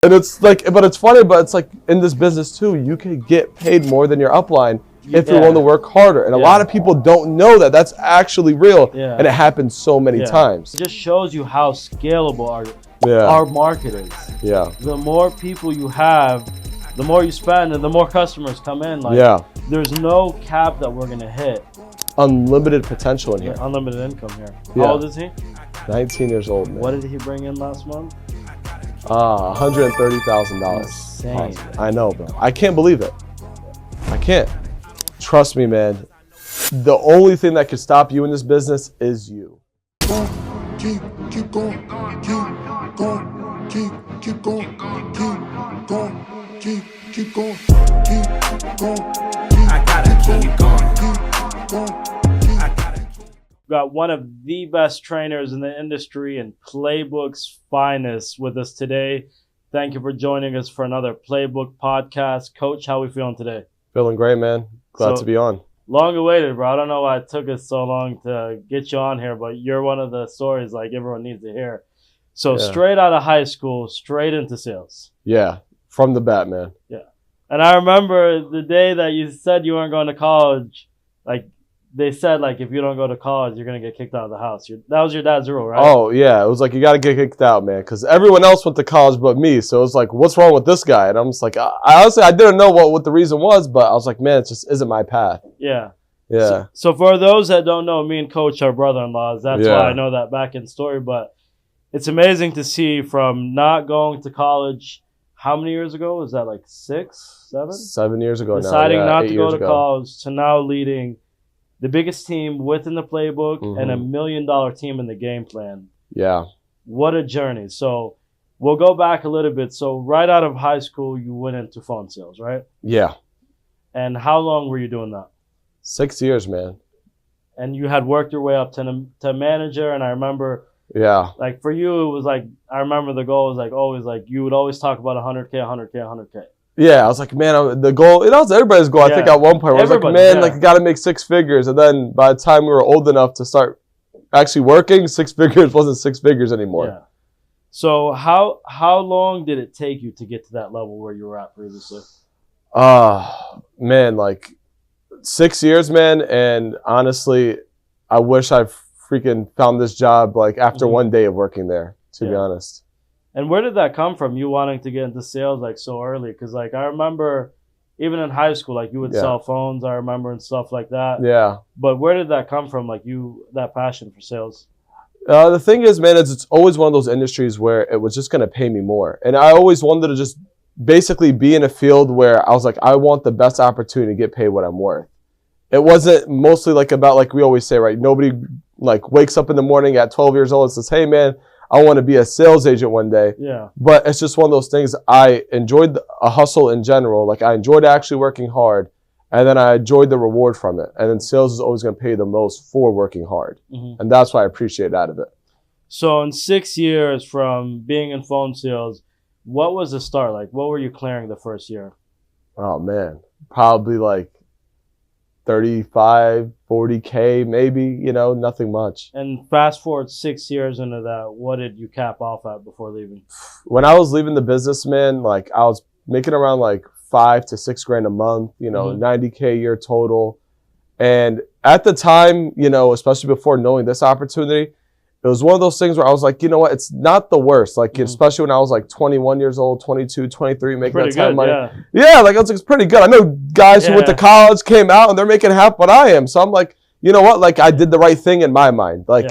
And it's like, but it's funny, but it's like in this business too, you can get paid more than your upline if you're willing to work harder. And a lot of people don't know that that's actually real. And it happens so many times. It just shows you how scalable our market is. The more people you have, the more you spend and the more customers come in. Like, there's no cap that we're going to hit. Unlimited potential in here. Unlimited income here. How old is he? 19 years old, man. What did he bring in last month? $130,000. Insane. I know, bro. I can't believe it. I can't. Trust me, man. The only thing that could stop you in this business is you. Keep going, keep going, keep going, keep going, keep going. I gotta keep going. Got one of the best trainers in the industry and Playbook's finest with us today. Thank you for joining us for another Playbook podcast. Coach, how are we feeling today? Feeling great, man. Glad to be on. Long awaited, bro. I don't know why it took us so long to get you on here, but you're one of the stories like everyone needs to hear. So straight out of high school, straight into sales. Yeah, from the bat, man. Yeah. And I remember the day that you said you weren't going to college, like, they said, like, if you don't go to college, you're going to get kicked out of the house. That was your dad's rule, right? Oh, yeah. It was like, you got to get kicked out, man, because everyone else went to college but me. So it was like, what's wrong with this guy? And I'm just like, I honestly, I didn't know what the reason was, but I was like, man, it just isn't my path. Yeah. Yeah. So for those that don't know, me and Coach are brother-in-laws. That's why I know that back end story. But it's amazing to see from not going to college, how many years ago? Was that like 6, 7? 7 years ago now. Deciding not to go to college to now leading the biggest team within the playbook and $1 million team in the game plan. Yeah. What a journey. So we'll go back a little bit. So right out of high school, you went into phone sales, right? Yeah. And how long were you doing that? 6 years, man. And you had worked your way up to manager. And I remember, like for you, it was like, I remember the goal was like always like, you would always talk about 100K, 100K, 100K. Yeah, I was like, man, the goal, it was everybody's goal. I think at one point, I was like, man, like, you got to make 6 figures. And then by the time we were old enough to start actually working, 6 figures wasn't 6 figures anymore. Yeah. So how long did it take you to get to that level where you were at previously? Man, like 6 years, man. And honestly, I wish I freaking found this job like after one day of working there, to be honest. And where did that come from, you wanting to get into sales like so early? Because like I remember even in high school, like you would sell phones, I remember, and stuff like that. Yeah. But where did that come from, like that passion for sales? The thing is, man, it's always one of those industries where it was just going to pay me more. And I always wanted to just basically be in a field where I was like, I want the best opportunity to get paid what I'm worth. It wasn't mostly like about, like we always say, right? Nobody like wakes up in the morning at 12 years old and says, hey, man, I want to be a sales agent one day. Yeah. But it's just one of those things. I enjoyed a hustle in general. Like I enjoyed actually working hard, and then I enjoyed the reward from it. And then sales is always going to pay the most for working hard. And that's why I appreciate out of it. So in 6 years from being in phone sales, what was the start? Like what were you clearing the first year? Oh man, probably like 35, 40K, maybe, nothing much. And fast forward 6 years into that, what did you cap off at before leaving? When I was leaving the business, man, like I was making around like 5 to 6 grand a month, 90K a year total. And at the time, especially before knowing this opportunity, it was one of those things where I was like, you know what, it's not the worst. Like, especially when I was like 21 years old, 22, 23, making that kind of money. Yeah, like I was like, it's pretty good. I know guys who went to college, came out, and they're making half what I am. So I'm like, you know what, like I did the right thing in my mind. Like,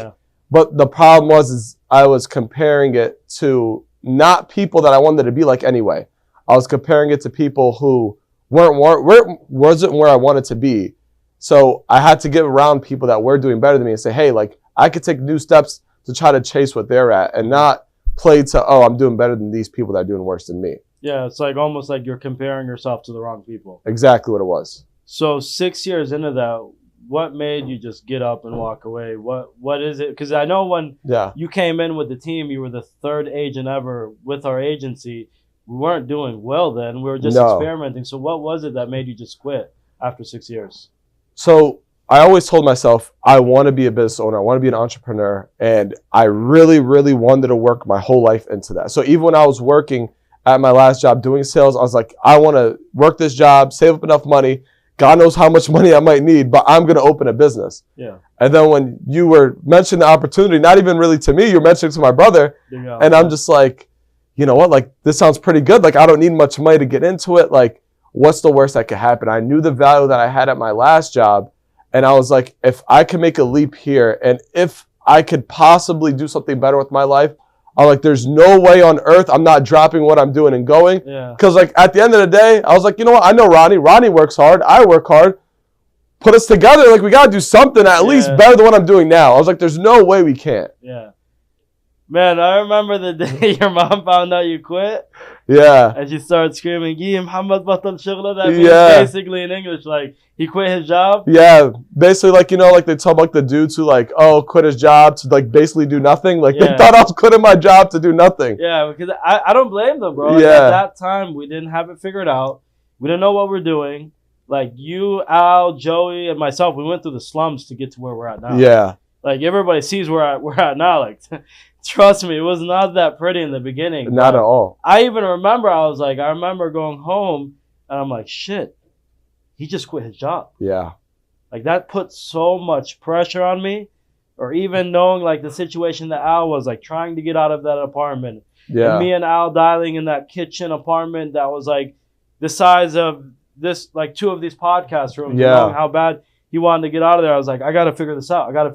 but the problem is I was comparing it to not people that I wanted to be like anyway. I was comparing it to people who wasn't where I wanted to be. So I had to get around people that were doing better than me and say, hey, like, I could take new steps to try to chase what they're at and not play to, oh, I'm doing better than these people that are doing worse than me. Yeah, it's like almost like you're comparing yourself to the wrong people. Exactly what it was. So 6 years into that, what made you just get up and walk away? What is it? Because I know when you came in with the team, you were the 3rd agent ever with our agency. We weren't doing well then. We were just experimenting. So what was it that made you just quit after 6 years? So I always told myself, I want to be a business owner. I want to be an entrepreneur. And I really, really wanted to work my whole life into that. So even when I was working at my last job doing sales. I was like, I want to work this job, save up enough money. God knows how much money I might need, but I'm going to open a business. Yeah. And then when you were mentioning the opportunity, not even really to me, you're mentioning to my brother. And I'm just like, you know what? Like, this sounds pretty good. Like, I don't need much money to get into it. Like, what's the worst that could happen? I knew the value that I had at my last job. And I was like, if I can make a leap here, and if I could possibly do something better with my life, I'm like, there's no way on earth I'm not dropping what I'm doing and going. Yeah. Because, like, at the end of the day, I was like, you know what? I know Ronnie. Ronnie works hard. I work hard. Put us together. Like, we got to do something at least better than what I'm doing now. I was like, there's no way we can't. Yeah. Man, I remember the day your mom found out you quit. Yeah. And she started screaming, "Yeah, Mohamad batal shughla." That means basically in English, like, he quit his job. Yeah. Basically, like, you know, like they tell like the dudes who like, oh, quit his job to like basically do nothing. Like, they thought I was quitting my job to do nothing. Yeah, because I don't blame them, bro. Like, at that time, we didn't have it figured out. We didn't know what we're doing. Like, you, Al, Joey, and myself, we went through the slums to get to where we're at now. Yeah. Like, everybody sees where we're at now. Like, trust me, it was not that pretty in the beginning. Not at all. I even remember, I remember going home, and I'm like, shit, he just quit his job. Yeah. Like, that put so much pressure on me. Or even knowing, like, the situation that Al was, like, trying to get out of that apartment. Yeah. And me and Al dialing in that kitchen apartment that was, like, the size of this, like, 2 of these podcast rooms. Yeah. Knowing how bad he wanted to get out of there. I was like, I got to figure this out. Like, I got to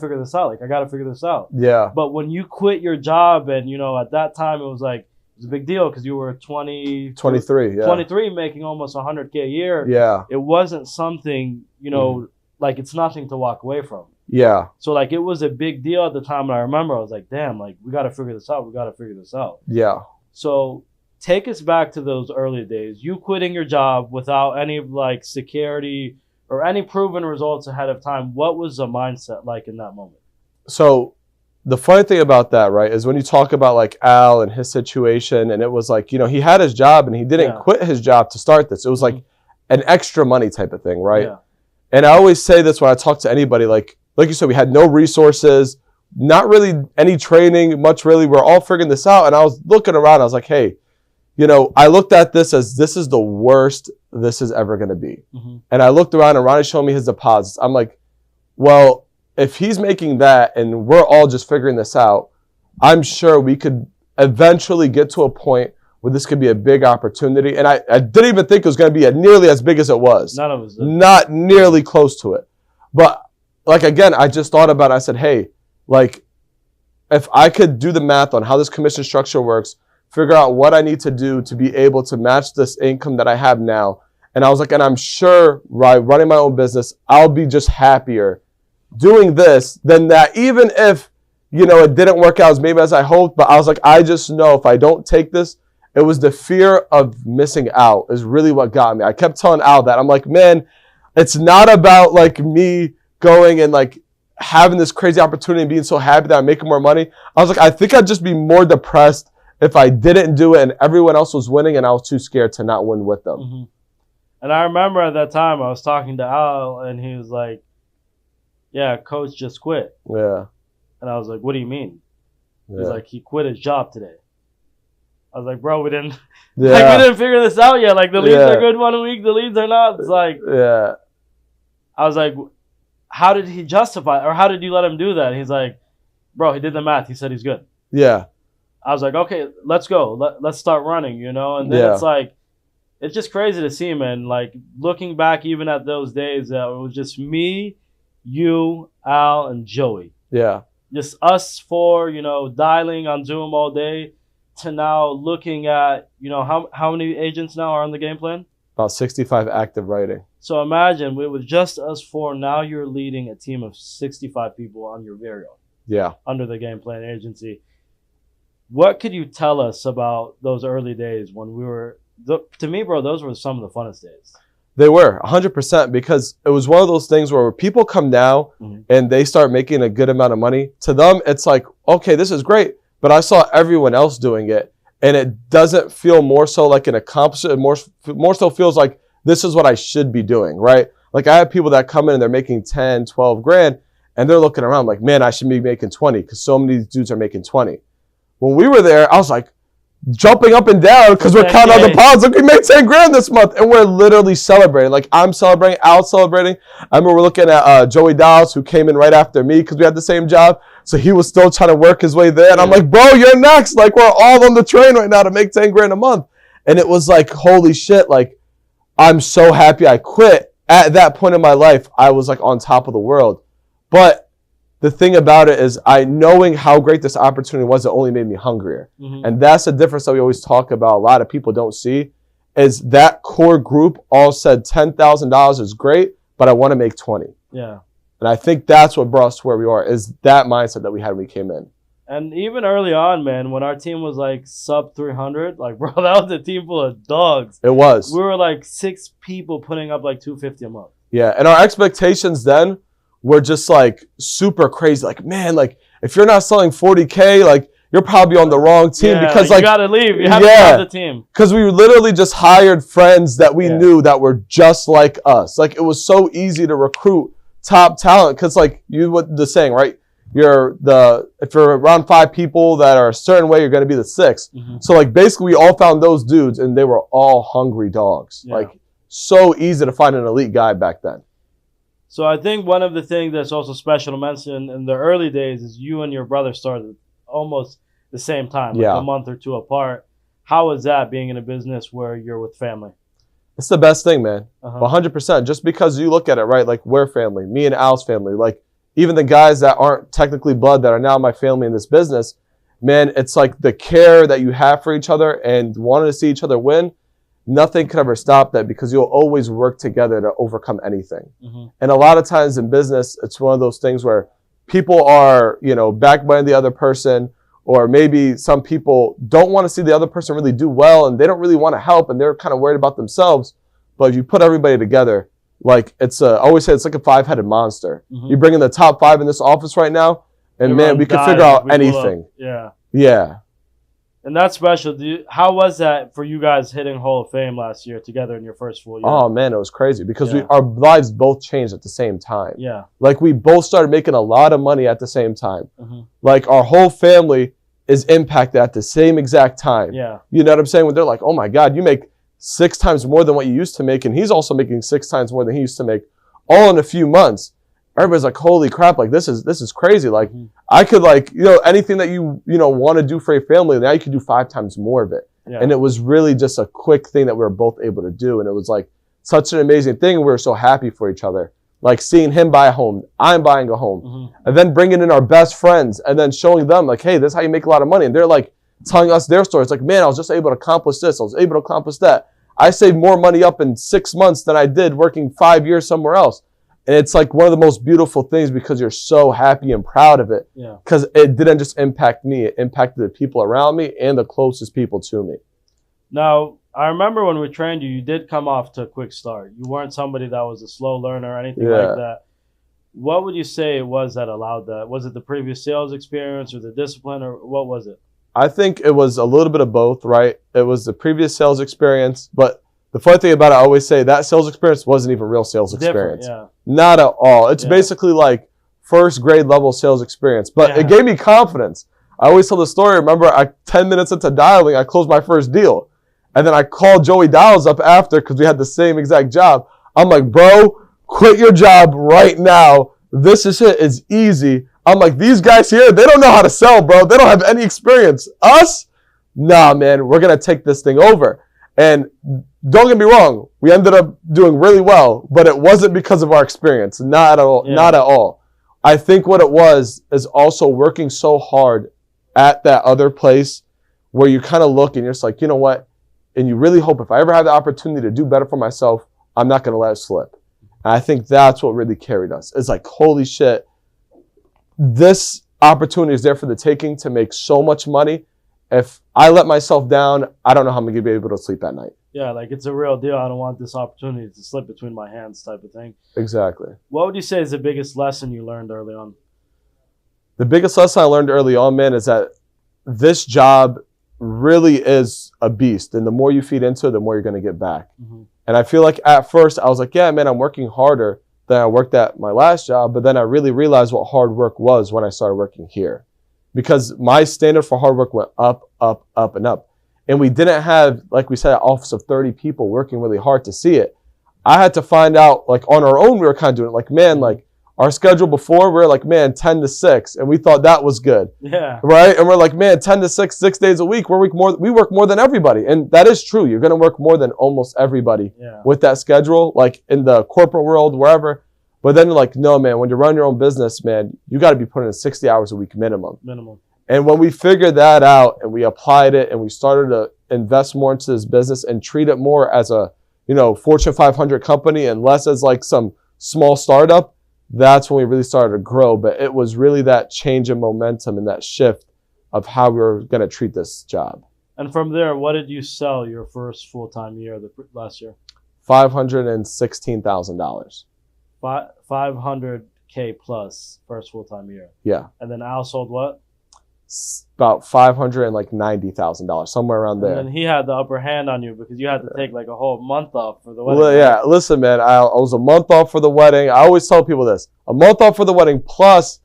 figure this out. Yeah. But when you quit your job, and, you know, at that time, it was like, it was a big deal because you were 23, 23, making almost 100K a year. Yeah. It wasn't something, you know, like, it's nothing to walk away from. Yeah. So, like, it was a big deal at the time. And I remember I was like, damn, like, we got to figure this out. Yeah. So take us back to those early days. You quitting your job without any, like, security or any proven results ahead of time. What was the mindset like in that moment? So the funny thing about that, right, is when you talk about like Al and his situation, and it was like, you know, he had his job and he didn't quit his job to start this. It was like an extra money type of thing, right? Yeah. And I always say this when I talk to anybody, like you said, we had no resources, not really any training, much really. We're all figuring this out. And I was looking around, I was like, hey, you know, I looked at this as this is the worst this is ever going to be. And I looked around and Ronnie showed me his deposits. I'm like, well, if he's making that and we're all just figuring this out, I'm sure we could eventually get to a point where this could be a big opportunity. And I didn't even think it was going to be nearly as big as it was. None of us did. Not nearly close to it. But like, again, I just thought about it. I said, hey, like, if I could do the math on how this commission structure works, figure out what I need to do to be able to match this income that I have now. And I was like, and I'm sure, right, running my own business, I'll be just happier doing this than that, even if, you know, it didn't work out as maybe as I hoped. But I was like, I just know if I don't take this, it was the fear of missing out is really what got me. I kept telling Al that. I'm like, man, it's not about like me going and like having this crazy opportunity and being so happy that I'm making more money. I was like, I think I'd just be more depressed if I didn't do it and everyone else was winning and I was too scared to not win with them. And I remember at that time I was talking to Al and he was like, yeah, coach just quit. Yeah. And I was like, what do you mean? He's like, he quit his job today. I was like, bro, we didn't figure this out yet. Like, the leads are good 1 week, the leads are not. It's like, I was like, how did he justify, or how did you let him do that? And he's like, bro, he did the math. He said he's good. Yeah. I was like, okay, let's go. Let's start running, you know? And then it's like, it's just crazy to see, man. Like, looking back even at those days, it was just me, you, Al, and Joey. Yeah. Just us 4, you know, dialing on Zoom all day to now looking at, you know, how many agents now are on the game plan? About 65 active writing. So imagine, with just us 4, now you're leading a team of 65 people on your very own. Yeah. Under the game plan agency. What could you tell us about those early days when we were, to me, bro, those were some of the funnest days. They were 100%, because it was one of those things where people come now and they start making a good amount of money. To them, it's like, okay, this is great, but I saw everyone else doing it. And it doesn't feel more so like an accomplishment. More so feels like this is what I should be doing, right? Like, I have people that come in and they're making 10, 12 grand and they're looking around like, man, I should be making 20 because so many dudes are making 20. When we were there, I was like, jumping up and down because we're counting all the pounds. Like, we made 10 grand this month, and we're literally celebrating. Like, I'm celebrating, Al's celebrating. I remember we're looking at Joey Dowles, who came in right after me because we had the same job. So he was still trying to work his way there. And I'm like, bro, you're next. Like, we're all on the train right now to make 10 grand a month. And it was like, holy shit. Like, I'm so happy I quit. At that point in my life, I was like on top of the world. But the thing about it is, knowing how great this opportunity was, it only made me hungrier. Mm-hmm. And that's the difference that we always talk about. A lot of people don't see is that core group all said $10,000 is great, but I want to make 20. Yeah. And I think that's what brought us to where we are, is that mindset that we had when we came in. And even early on, man, when our team was like sub 300, like, bro, that was a team full of dogs. It was. We were like 6 people putting up like $250 a month. Yeah. And our expectations then were just like super crazy. Like, man, like if you're not selling 40K, like you're probably on the wrong team because like you gotta leave. You have to have the team. Because we literally just hired friends that we knew that were just like us. Like, it was so easy to recruit top talent because like what the saying, right? If you're around 5 people that are a certain way, you're going to be the 6th. Mm-hmm. So like basically we all found those dudes and they were all hungry dogs. Yeah. Like, so easy to find an elite guy back then. So I think one of the things that's also special to mention in the early days is you and your brother started almost the same time, like a month or 2 apart. How is that, being in a business where you're with family? It's the best thing, man. 100%. Just because you look at it, right? Like, we're family. Me and Al's family. Like, even the guys that aren't technically blood that are now my family in this business, man, it's like the care that you have for each other and wanting to see each other win. Nothing can ever stop that because you'll always work together to overcome anything. Mm-hmm. And a lot of times in business, it's one of those things where people are, backbiting the other person, or maybe some people don't want to see the other person really do well and they don't really want to help and they're kind of worried about themselves. But if you put everybody together, like I always say, it's like a 5-headed monster. Mm-hmm. You bring in the top 5 in this office right now, and man, we can figure out anything. Yeah. Yeah. And that's special. How was that for you guys hitting Hall of Fame last year together in your first full year? Oh, man, it was crazy because our lives both changed at the same time. Yeah. Like, we both started making a lot of money at the same time. Mm-hmm. Like, our whole family is impacted at the same exact time. Yeah. You know what I'm saying? When they're like, oh my God, you make 6 times more than what you used to make. And he's also making 6 times more than he used to make, all in a few months. Everybody's like, holy crap, like this is crazy. Like, I could like, anything that you want to do for your family, now you can do 5 times more of it. Yeah. And it was really just a quick thing that we were both able to do. And it was like such an amazing thing. We were so happy for each other. Like, seeing him buy a home, I'm buying a home, and then bringing in our best friends and then showing them like, hey, this is how you make a lot of money. And they're like telling us their stories. Like, man, I was just able to accomplish this. I was able to accomplish that. I saved more money up in 6 months than I did working 5 years somewhere else. And it's like one of the most beautiful things because you're so happy and proud of it. Yeah. Because it didn't just impact me. It impacted the people around me and the closest people to me. Now, I remember when we trained you, you did come off to a quick start. You weren't somebody that was a slow learner or anything like that. What would you say it was that allowed that? Was it the previous sales experience or the discipline, or what was it? I think it was a little bit of both, right? It was the previous sales experience, but the funny thing about it, I always say that sales experience wasn't even real sales experience. Yeah. Not at all. It's basically like first grade level sales experience, but it gave me confidence. I always tell the story. Remember, 10 minutes into dialing, I closed my first deal. And then I called Joey Dowles up after because we had the same exact job. I'm like, bro, quit your job right now. This is it. It's easy. I'm like, these guys here, they don't know how to sell, bro. They don't have any experience. Us? Nah, man, we're going to take this thing over. And don't get me wrong, we ended up doing really well, but it wasn't because of our experience. Not at all. Yeah. Not at all. I think what it was is also working so hard at that other place where you kind of look and you're just like, you know what? And you really hope if I ever have the opportunity to do better for myself, I'm not going to let it slip. And I think that's what really carried us. It's like, holy shit, this opportunity is there for the taking to make so much money. If I let myself down, I don't know how I'm going to be able to sleep at night. Yeah, like it's a real deal. I don't want this opportunity to slip between my hands type of thing. Exactly. What would you say is the biggest lesson you learned early on? The biggest lesson I learned early on, man, is that this job really is a beast. And the more you feed into it, the more you're going to get back. Mm-hmm. And I feel like at first I was like, yeah, man, I'm working harder than I worked at my last job. But then I really realized what hard work was when I started working here. Because my standard for hard work went up, up, up, and up. and we didn't have, like we said, an office of 30 people working really hard to see it. I had to find out, like on our own, we were kind of doing it. Like, man, like our schedule before, we were like, man, 10 to 6. And we thought that was good. Yeah. Right? And we're like, man, 10 to 6, 6 days a week, we work more than everybody. And that is true. You're going to work more than almost everybody with that schedule, like in the corporate world, wherever. But then like, no, man, when you run your own business, man, you got to be putting in 60 hours a week minimum. And when we figured that out and we applied it and we started to invest more into this business and treat it more as a, Fortune 500 company and less as like some small startup, that's when we really started to grow. But it was really that change in momentum and that shift of how we were going to treat this job. And from there, what did you sell your first full-time year last year? $516,000. $500K plus first full-time year. Yeah. And then Al sold what? About $590,000, somewhere around there. And then he had the upper hand on you because you had to take like a whole month off for the wedding. Well, yeah, listen, man, I was a month off for the wedding. I always tell people this: a month off for the wedding plus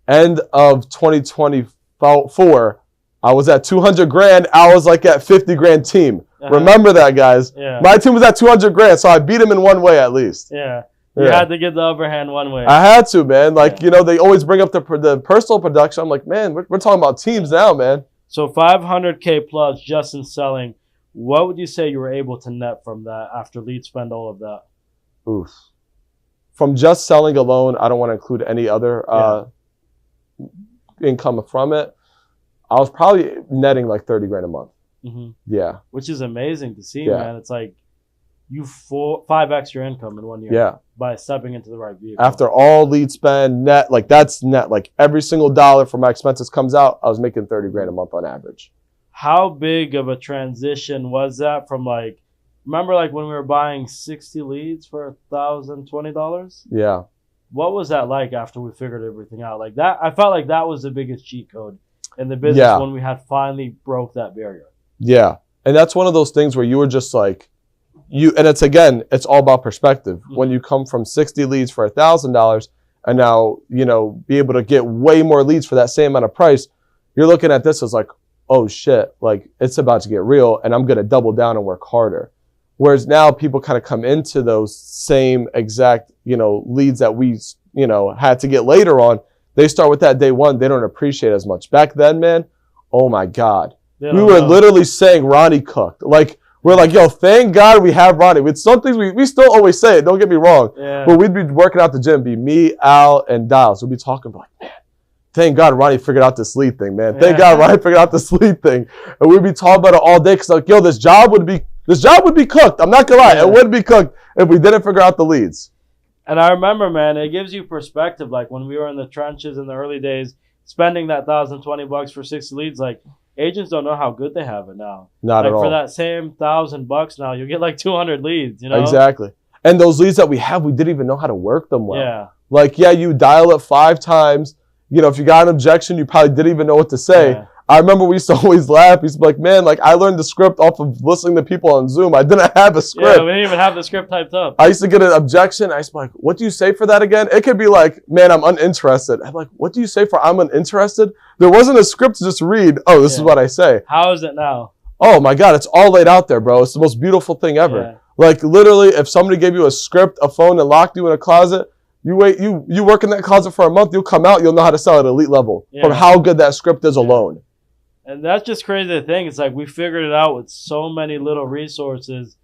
end of 2024, I was at 200 grand. I was like at 50 grand team. Remember that, guys? Yeah. My team was at 200 grand, so I beat him in one way at least. Yeah. You had to get the upper hand one way. I had to, man. Like, they always bring up the personal production. I'm like, man, we're talking about teams now, man. So $500K plus just in selling. What would you say you were able to net from that after lead spend, all of that? Oof. From just selling alone, I don't want to include any other income from it. I was probably netting like 30 grand a month. Mm-hmm. Yeah. Which is amazing to see, man. It's like you 5x your income in 1 year by stepping into the right vehicle. After all lead spend, net, like that's net. Like every single dollar for my expenses comes out, I was making 30 grand a month on average. How big of a transition was that from like, remember like when we were buying 60 leads for $1,020? Yeah. What was that like after we figured everything out? Like that, I felt like that was the biggest cheat code in the business when we had finally broke that barrier. Yeah. And that's one of those things where you were just like, and it's all about perspective. Mm-hmm. When you come from 60 leads for $1,000 and now, be able to get way more leads for that same amount of price, you're looking at this as like, oh shit, like it's about to get real and I'm going to double down and work harder. Whereas now people kind of come into those same exact, leads that we, had to get later on. They start with that day one. They don't appreciate it as much. Back then, man, oh my God. We were literally saying Ronnie cooked. Like, we're like, yo, thank God we have Ronnie. With some things, we still always say it, don't get me wrong. Yeah. But we'd be working out the gym, be me, Al, and Dials. We'd be talking like, man, thank God Ronnie figured out this lead thing, man. Thank God Ronnie figured out this lead thing. And we'd be talking about it all day because like, yo, this job would be cooked. I'm not gonna lie, it would be cooked if we didn't figure out the leads. And I remember, man, it gives you perspective. Like when we were in the trenches in the early days, spending that $1,020 for 60 leads, like agents don't know how good they have it now. Not at all. For that same $1,000 now, you get like 200 leads, Exactly. And those leads that we have, we didn't even know how to work them well. Yeah. Like, you dial it 5 times. If you got an objection, you probably didn't even know what to say. Yeah. I remember we used to always laugh. We used to be like, man, like I learned the script off of listening to people on Zoom. I didn't have a script. Yeah, we didn't even have the script typed up. I used to get an objection. I used to be like, what do you say for that again? It could be like, man, I'm uninterested. I'm like, what do you say for I'm uninterested? There wasn't a script to just read, oh, this is what I say. How is it now? Oh my God, it's all laid out there, bro. It's the most beautiful thing ever. Yeah. Like literally, if somebody gave you a script, a phone, and locked you in a closet, you work in that closet for a month, you'll come out, you'll know how to sell at elite level from how good that script is alone. And that's just crazy to think. It's like we figured it out with so many little resources,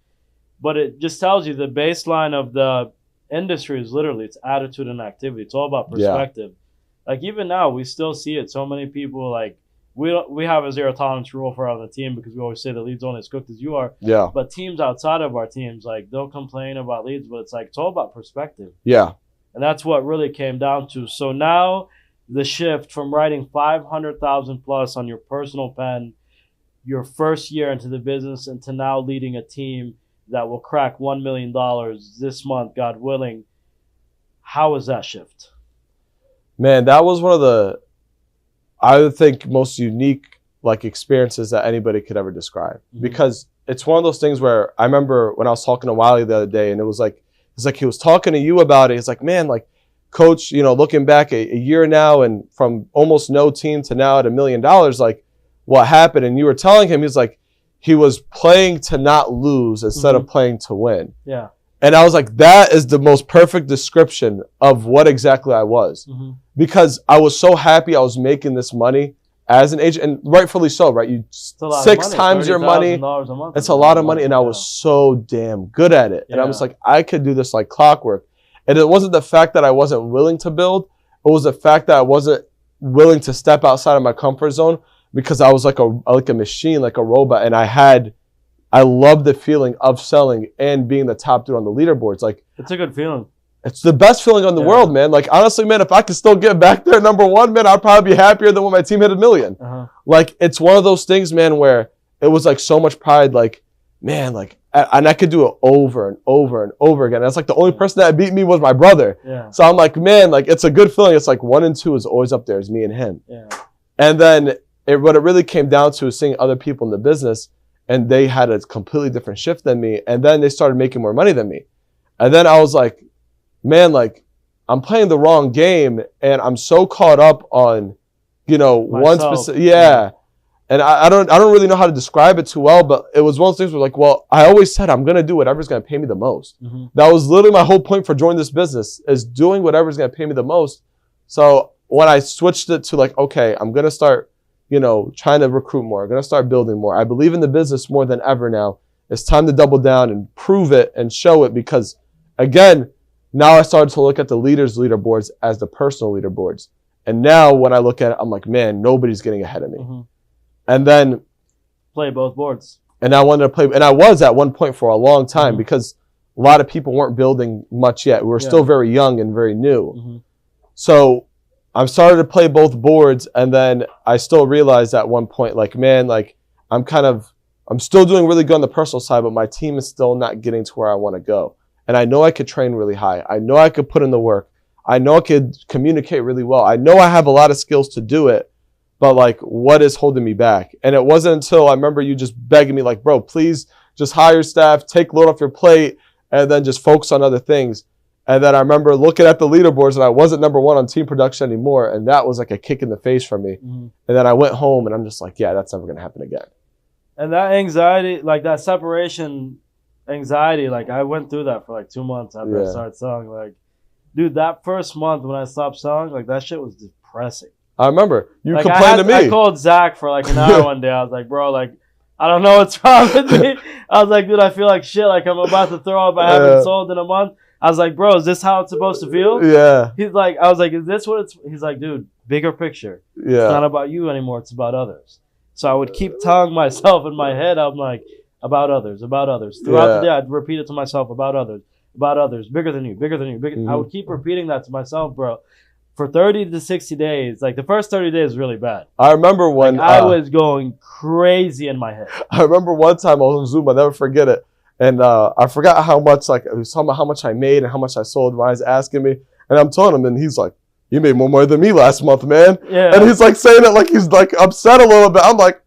but it just tells you the baseline of the industry is literally it's attitude and activity. It's all about perspective. Yeah. Like even now, we still see it. So many people like we have a zero tolerance rule for our team because we always say the leads only as cooked as you are. Yeah. But teams outside of our teams, like they'll complain about leads, but it's like it's all about perspective. Yeah. And that's what really came down to. So now the shift from writing 500,000 plus on your personal pen your first year into the business and to now leading a team that will crack $1 million this month, God willing. How was that shift? Man, that was one of the, I would think, most unique like experiences that anybody could ever describe. Mm-hmm. Because it's one of those things where I remember when I was talking to Wiley the other day and it's like he was talking to you about it. He's like, man, like, Coach, looking back a year now and from almost no team to now at $1 million, like what happened? And you were telling him, he's like, he was playing to not lose instead of playing to win. Yeah. And I was like, that is the most perfect description of what exactly I was. Because I was so happy I was making this money as an agent, and rightfully so, right? You 6 times your money. It's a lot of money, and I was so damn good at it. And I was like, I could do this like clockwork. And it wasn't the fact that I wasn't willing to build. It was the fact that I wasn't willing to step outside of my comfort zone, because I was like a machine, like a robot. And I loved the feeling of selling and being the top dude on the leaderboards. Like, it's a good feeling. It's the best feeling in the world, man. Like, honestly, man, if I could still get back there number 1, man, I'd probably be happier than when my team hit 1 million. Like, it's one of those things, man, where it was like so much pride, like, man, like, and I could do it over and over and over again. That's like the only person that beat me was my brother. So I'm like, man, like, it's a good feeling. It's like 1 and 2 is always up there. It's me and him. And then what it really came down to is seeing other people in the business, and they had a completely different shift than me. And then they started making more money than me. And then I was like, man, like, I'm playing the wrong game, and I'm so caught up on, you know, one specific, and I don't really know how to describe it too well, but it was one of those things where, like, well, I always said I'm gonna do whatever's gonna pay me the most. That was literally my whole point for joining this business, is doing whatever's gonna pay me the most. So when I switched it to like, okay, I'm gonna start, you know, trying to recruit more, I'm gonna start building more. I believe in the business more than ever now. It's time to double down and prove it and show it, because again, now I started to look at the leaderboards as the personal leaderboards. And now when I look at it, I'm like, man, nobody's getting ahead of me. And then play both boards. And I wanted to play, and I was at one point for a long time, because a lot of people weren't building much yet. We were still very young and very new. So I started to play both boards, and then I still realized at one point, like, man, like, I'm still doing really good on the personal side, but my team is still not getting to where I want to go. And I know I could train really high. I know I could put in the work. I know I could communicate really well. I know I have a lot of skills to do it, but like, what is holding me back? And it wasn't until I remember you just begging me, like, bro, please just hire staff, take load off your plate, and then just focus on other things. And then I remember looking at the leaderboards, and I wasn't number 1 on team production anymore. And that was like a kick in the face for me. And then I went home, and I'm just like, yeah, that's never going to happen again. And that anxiety, like that separation anxiety, like I went through that for like 2 months after I started selling. Like, dude, that first month when I stopped selling, like, that shit was depressing. I remember you like, complained to me. I called Zach for like an hour one day. I was like, bro, like, I don't know what's wrong with me. I was like, dude, I feel like shit. Like, I'm about to throw up. I haven't sold in a month. I was like, bro, is this how it's supposed to feel? He's like, I was like, is this what it's? He's like, dude, bigger picture. It's not about you anymore. It's about others. So I would keep telling myself in my head, I'm like, about others. Throughout the day, I'd repeat it to myself, about others, bigger than you, bigger. I would keep repeating that to myself, bro, for 30 to 60 days. Like, the first 30 days was really bad. I remember when I was going crazy in my head. I remember one time I was on Zoom, I'll never forget it. And I forgot how much, like, it was talking about how much I made and how much I sold. Ryan's asking me, and I'm telling him, and he's like, you made more money than me last month, man. And he's like saying it like he's like upset a little bit. I'm like,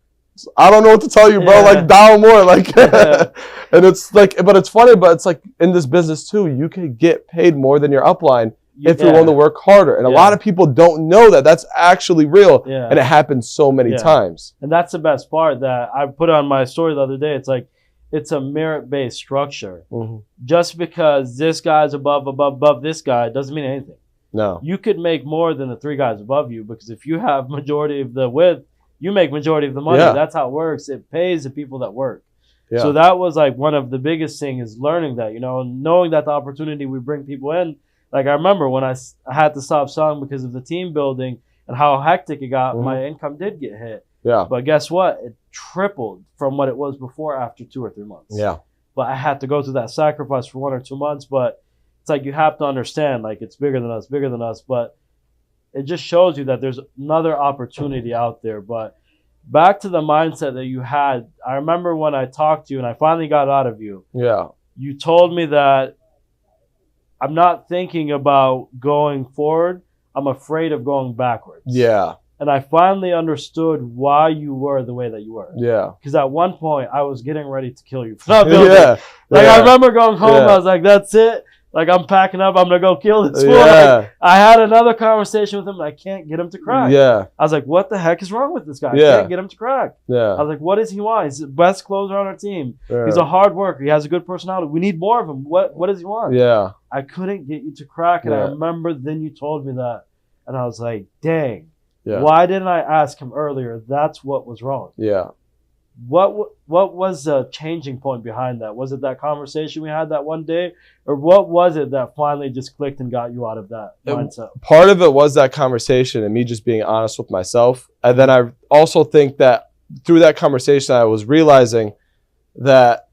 I don't know what to tell you, bro. Like, dial more. Like, and it's like, but it's funny, but it's like in this business too, you can get paid more than your upline if you're willing to work harder. And a lot of people don't know that that's actually real. And it happens so many times. And that's the best part that I put on my story the other day. It's like, it's a merit-based structure. Just because this guy's above this guy doesn't mean anything. No. You could make more than the 3 guys above you, because if you have majority of the width, you make majority of the money. That's how it works. It pays the people that work. So that was like one of the biggest things, is learning that, you know, knowing that the opportunity we bring people in. Like, I remember when I had to stop selling because of the team building and how hectic it got, my income did get hit. But guess what? It tripled from what it was before after 2 or 3 months. But I had to go through that sacrifice for 1 or 2 months. But it's like, you have to understand, like, it's bigger than us. But it just shows you that there's another opportunity out there. But back to the mindset that you had, I remember when I talked to you and I finally got out of you. You told me that I'm not thinking about going forward. I'm afraid of going backwards. And I finally understood why you were the way that you were. Because at one point, I was getting ready to kill you for not building. I remember going home, I was like, that's it. Like, I'm packing up. I'm going to go kill this fool. Yeah. Like, I had another conversation with him. I can't get him to crack. Yeah. I was like, what the heck is wrong with this guy? I Yeah. can't get him to crack. Yeah. I was like, what does he want? He's the best closer on our team. Yeah. He's a hard worker. He has a good personality. We need more of him. What does he want? Yeah. I couldn't get you to crack. And Yeah. I remember then you told me that. And I was like, dang. Yeah. Why didn't I ask him earlier? That's what was wrong. Yeah. What was the changing point behind that? Was it that conversation we had that one day? Or what was it that finally just clicked and got you out of that mindset? Part of it was that conversation and me just being honest with myself. And then I also think that through that conversation, I was realizing that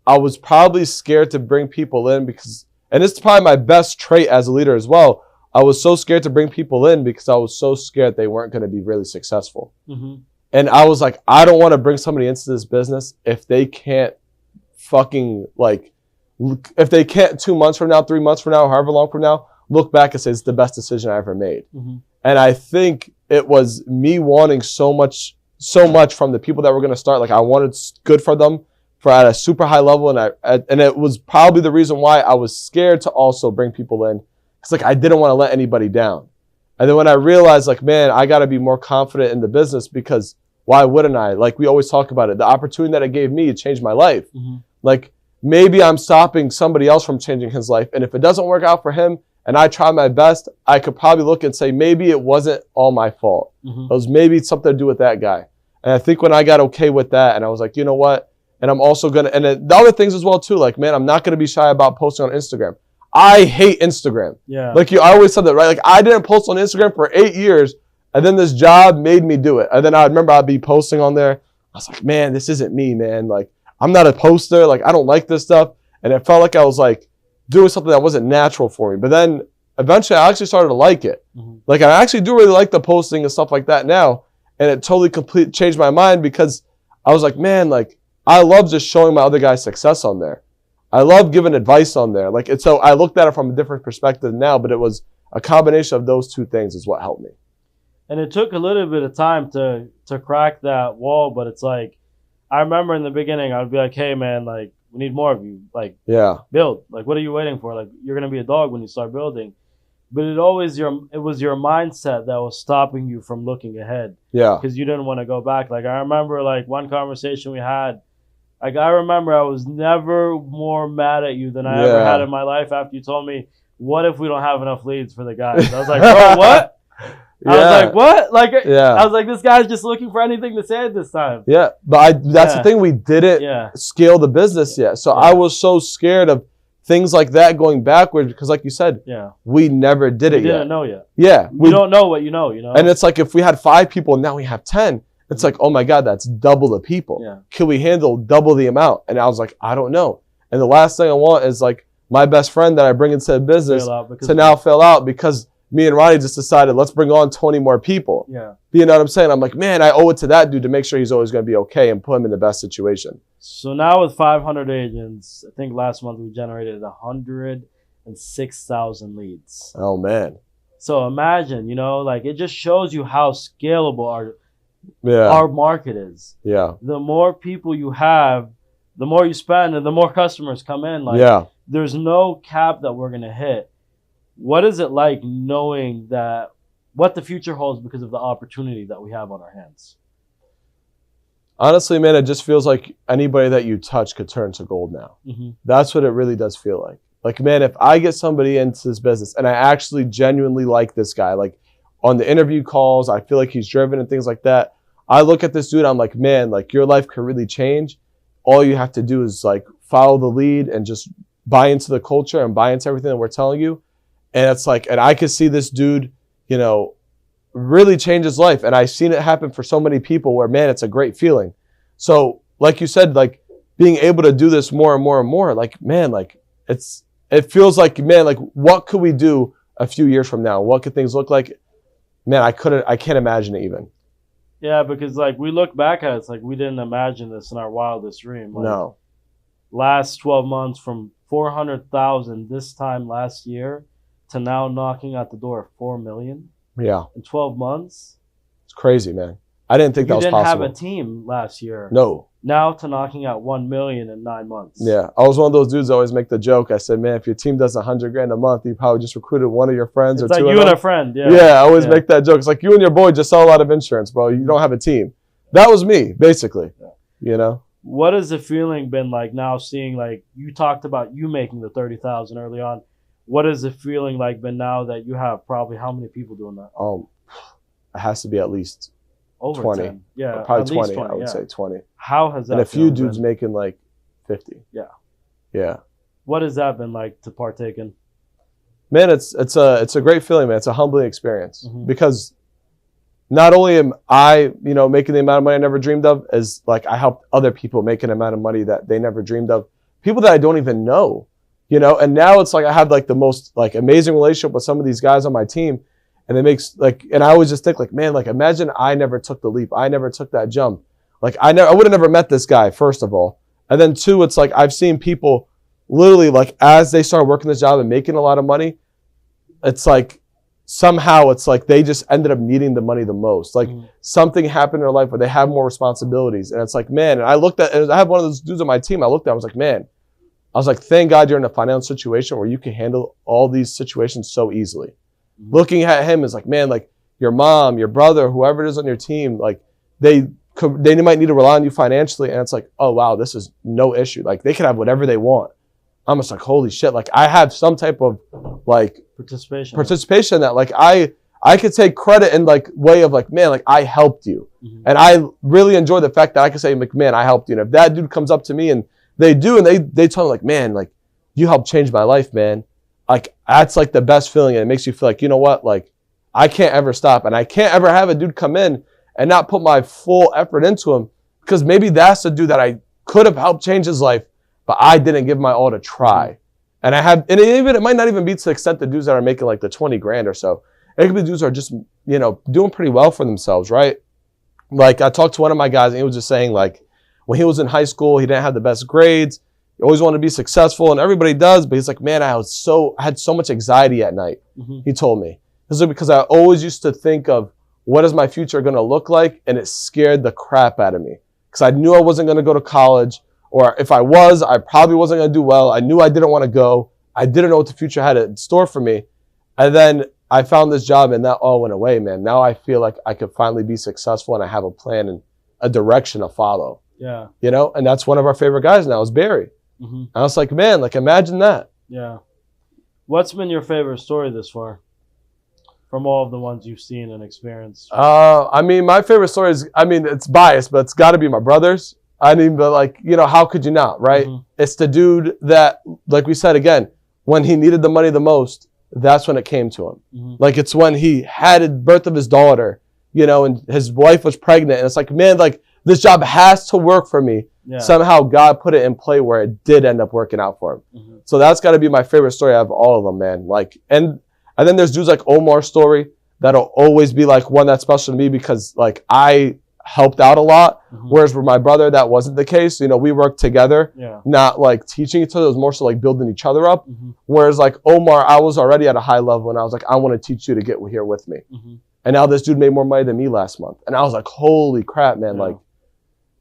I was probably scared to bring people in because, and it's probably my best trait as a leader as well. I was so scared to bring people in because I was so scared they weren't going to be really successful. Mm-hmm. And I was like, I don't want to bring somebody into this business if they can't fucking if they can't 2 months from now, 3 months from now, however long from now, look back and say it's the best decision I ever made. Mm-hmm. And I think it was me wanting so much from the people that were going to start. Like I wanted good for them for at a super high level. And it was probably the reason why I was scared to also bring people in. It's like, I didn't want to let anybody down. And then when I realized, like, man, I got to be more confident in the business because why wouldn't I? Like we always talk about it. The opportunity that it gave me, it changed my life. Mm-hmm. Like maybe I'm stopping somebody else from changing his life. And if it doesn't work out for him and I try my best, I could probably look and say, maybe it wasn't all my fault. Mm-hmm. It was maybe something to do with that guy. And I think when I got okay with that and I was like, you know what? And I'm also going to, and the other things as well too, like, man, I'm not going to be shy about posting on Instagram. I hate Instagram. Yeah. Like I always said that, right? Like I didn't post on Instagram for 8 years and then this job made me do it. And then I remember I'd be posting on there. I was like, man, this isn't me, man. Like I'm not a poster. Like I don't like this stuff. And it felt like I was like doing something that wasn't natural for me. But then eventually I actually started to like it. Mm-hmm. Like I actually do really like the posting and stuff like that now. And it totally changed my mind because I was like, man, like I love just showing my other guys success on there. I love giving advice on there. Like it's so I looked at it from a different perspective now, but it was a combination of those two things is what helped me. And it took a little bit of time to crack that wall, but it's like I remember in the beginning I'd be like, hey man, like we need more of you. Like yeah. Build. Like what are you waiting for? Like you're gonna be a dog when you start building. But it was your mindset that was stopping you from looking ahead. Yeah. Because you didn't want to go back. Like I remember like one conversation we had. Like I remember I was never more mad at you than I ever had in my life after you told me, what if we don't have enough leads for the guys? I was like, bro, what? I was like, what? Like, I was like, this guy's just looking for anything to say at this time. Yeah, but that's the thing. We didn't scale the business yet. So I was so scared of things like that going backwards because like you said, we never did it yet. We didn't know yet. Yeah. We don't know what you know, you know? And it's like if we had 5 people and now we have 10, it's like, oh my God, that's double the people. Yeah. Can we handle double the amount? And I was like, I don't know. And the last thing I want is like my best friend that I bring into the business to now fail out because me and Ronnie just decided, let's bring on 20 more people. Yeah. You know what I'm saying? I'm like, man, I owe it to that dude to make sure he's always going to be okay and put him in the best situation. So now with 500 agents, I think last month we generated 106,000 leads. Oh, man. So imagine, you know, like it just shows you how scalable our market is. Yeah. The more people you have, the more you spend and the more customers come in. Like there's no cap that we're going to hit. What is it like knowing that what the future holds because of the opportunity that we have on our hands? Honestly, man, it just feels like anybody that you touch could turn to gold now. Mm-hmm. That's what it really does feel like. Like, man, if I get somebody into this business and I actually genuinely like this guy, like on the interview calls, I feel like he's driven and things like that. I look at this dude, I'm like, man, like your life could really change. All you have to do is like follow the lead and just buy into the culture and buy into everything that we're telling you. And it's like, and I could see this dude, you know, really change his life. And I've seen it happen for so many people where, man, it's a great feeling. So like you said, like being able to do this more and more and more, like, man, like it feels like, man, like what could we do a few years from now? What could things look like? Man, I can't imagine it even. Yeah, because like we look back at it, it's like we didn't imagine this in our wildest dream. Like, no. Last 12 months from 400,000 this time last year to now knocking at the door of 4 million. Yeah. In 12 months. It's crazy, man. I didn't think that was possible. You didn't have a team last year. No. now to knocking out 1 million in 9 months. Yeah, I was one of those dudes that always make the joke. I said, man, if your team does $100,000 a month, you probably just recruited one of your friends It's or like two. you and a friend. Yeah. Yeah, I always make that joke. It's like you and your boy just sell a lot of insurance, bro. You don't have a team. That was me, basically. Yeah. You know. What has the feeling been like now? Seeing like you talked about you making the 30,000 early on. What has the feeling like been now that you have probably how many people doing that? It has to be at least Over 20. 10. Yeah, Probably at 20, least 20. I would Yeah. say 20. How has that? And a few feeling dudes been? making like 50. Yeah. Yeah. What has that been like to partake in? Man, it's a great feeling, man. It's a humbling experience Mhm. because not only am I, making the amount of money I never dreamed of, as like I helped other people make an amount of money that they never dreamed of. People that I don't even know, and now it's like I have like the most like amazing relationship with some of these guys on my team. And it makes and I always just think like, man, like imagine I never took the leap. I never took that jump. Like I would have never met this guy, first of all. And then two, it's like I've seen people literally like as they start working this job and making a lot of money, it's like somehow it's like they just ended up needing the money the most. Like something happened in their life where they have more responsibilities. And it's like, man, and I have one of those dudes on my team. I looked at, I was like, thank God you're in a financial situation where you can handle all these situations so easily. Looking at him is like, man, like your mom, your brother, whoever it is on your team, like they might need to rely on you financially. And it's like, oh, wow, this is no issue. Like they can have whatever they want. I'm just like, holy shit. Like I have some type of like participation that like I could take credit in like way of like, man, like I helped you. Mm-hmm. And I really enjoy the fact that I can say, like, man, I helped you. And if that dude comes up to me and they do, and they tell me like, man, like you helped change my life, man. Like that's like the best feeling, and it makes you feel like, you know what, like I can't ever stop, and I can't ever have a dude come in and not put my full effort into him, because maybe that's the dude that I could have helped change his life, but I didn't give my all to try. And it might not even be to the extent the dudes that are making like the 20 grand or so. It could be dudes that are just, doing pretty well for themselves, right? Like I talked to one of my guys and he was just saying like when he was in high school, he didn't have the best grades. He always wanted to be successful, and everybody does, but he's like, man, I had so much anxiety at night. Mm-hmm. He told me. This is because I always used to think of what is my future going to look like, and it scared the crap out of me because I knew I wasn't going to go to college, or if I was, I probably wasn't going to do well. I knew I didn't want to go. I didn't know what the future had in store for me. And then I found this job, and that all went away, man. Now I feel like I could finally be successful, and I have a plan and a direction to follow. Yeah. And that's one of our favorite guys now is Barry. Mm-hmm. I was like, man, like imagine that. Yeah. What's been your favorite story this far from all of the ones you've seen and experienced? I mean, my favorite story is, it's biased, but it's got to be my brother's. But like, how could you not, right? Mm-hmm. It's the dude that, like we said again, when he needed the money the most, that's when it came to him. Mm-hmm. Like it's when he had the birth of his daughter, and his wife was pregnant. And it's like, man, like this job has to work for me. Yeah. Somehow God put it in play where it did end up working out for him. Mm-hmm. So that's got to be my favorite story out of all of them, man. Like, and then there's dudes like Omar's story that'll always be like one that's special to me because like I helped out a lot. Mm-hmm. Whereas with my brother, that wasn't the case. We worked together, not like teaching each other. It was more so like building each other up. Mm-hmm. Whereas like Omar, I was already at a high level and I was like, I want to teach you to get here with me. Mm-hmm. And now this dude made more money than me last month. And I was like, holy crap, man. Yeah. Like,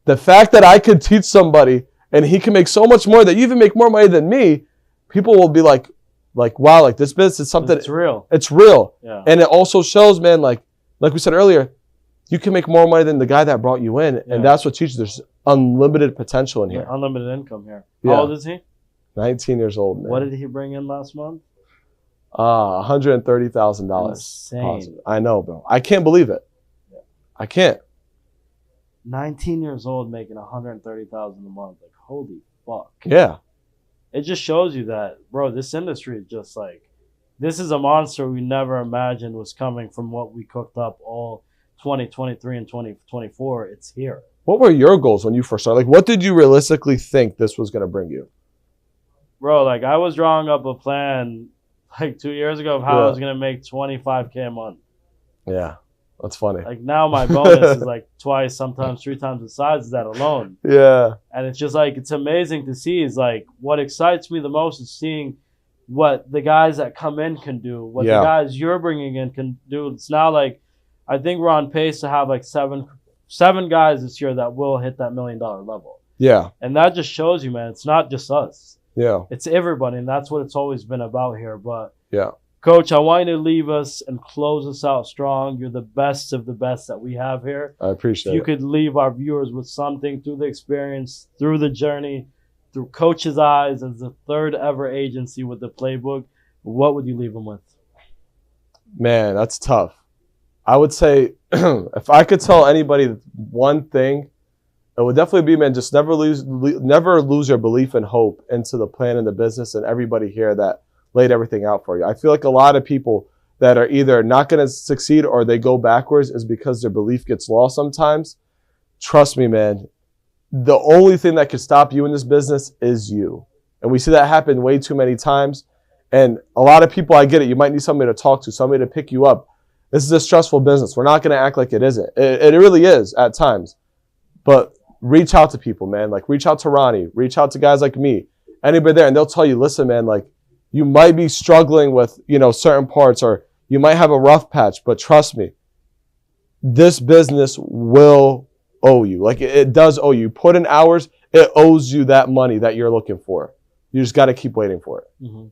the fact that I could teach somebody and he can make so much more that you even make more money than me, people will be like, wow, like this business is something. It's real. It's real. Yeah. And it also shows, man, like we said earlier, you can make more money than the guy that brought you in. Yeah. And that's what teaches. There's unlimited potential in here. Unlimited income here. Yeah. How old is he? 19 years old, man. What did he bring in last month? $130,000. Insane. Positive. I know, bro. I can't believe it. Yeah. I can't. 19 years old making $130,000 a month. Like, holy fuck. Yeah. It just shows you that, bro, this industry is just like, this is a monster we never imagined was coming from what we cooked up all 2023 and 2024. It's here. What were your goals when you first started? Like, what did you realistically think this was going to bring you? Bro, like, I was drawing up a plan like 2 years ago of how I was going to make $25K a month. Yeah. That's funny. Like now my bonus is like twice, sometimes 3 times the size of that alone. Yeah. And it's just like, it's amazing to see. Is like what excites me the most is seeing what the guys that come in can do, what the guys you're bringing in can do. It's now like, I think we're on pace to have like 7 7 guys this year that will hit that $1 million level. Yeah. And that just shows you, man, it's not just us. Yeah. It's everybody, and that's what it's always been about here. But yeah, Coach, I want you to leave us and close us out strong. You're the best of the best that we have here. I appreciate it. If you could leave our viewers with something through the experience, through the journey, through Coach's eyes as the 3rd ever agency with the Playbook, what would you leave them with? Man, that's tough. I would say if I could tell anybody one thing, it would definitely be, man, just never lose your belief and hope into the plan and the business and everybody here that laid everything out for you. I feel like a lot of people that are either not going to succeed or they go backwards is because their belief gets lost sometimes. Trust me, man, the only thing that could stop you in this business is you. And we see that happen way too many times. And a lot of people, I get it. You might need somebody to talk to, somebody to pick you up. This is a stressful business. We're not going to act like it isn't. It really is at times. But reach out to people, man. Like, reach out to Ronnie. Reach out to guys like me. Anybody there. And they'll tell you, listen, man, like, you might be struggling with, certain parts, or you might have a rough patch, but trust me, this business will owe you. Like, it does owe you. Put in hours, it owes you that money that you're looking for. You just got to keep waiting for it. Mm-hmm.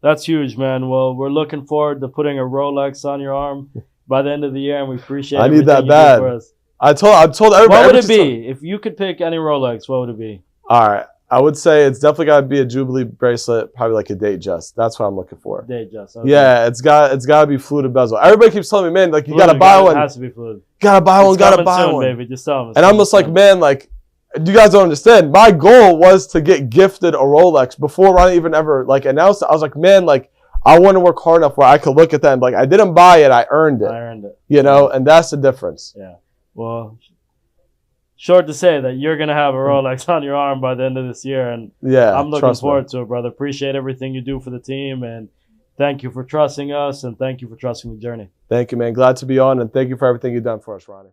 That's huge, man. Well, we're looking forward to putting a Rolex on your arm by the end of the year, and we appreciate everything I need that bad. for us. I told everybody. What would it be? If you could pick any Rolex, what would it be? All right. I would say it's definitely got to be a Jubilee bracelet, probably like a Datejust. That's what I'm looking for. Datejust. Okay. Yeah, it's got to be fluted bezel. Everybody keeps telling me, man, like, you got to buy one. It has to be fluted. Got to buy one, got to buy soon, one. Baby. Just tell them. And I'm just like, man, like, you guys don't understand. My goal was to get gifted a Rolex before Ronnie even ever like announced it. I was like, man, like, I want to work hard enough where I could look at that and be like, I didn't buy it, I earned it. And that's the difference. Yeah. Well, short to say that you're going to have a Rolex on your arm by the end of this year. And yeah, I'm looking forward to it, brother. Appreciate everything you do for the team. And thank you for trusting us. And thank you for trusting the journey. Thank you, man. Glad to be on. And thank you for everything you've done for us, Ronnie.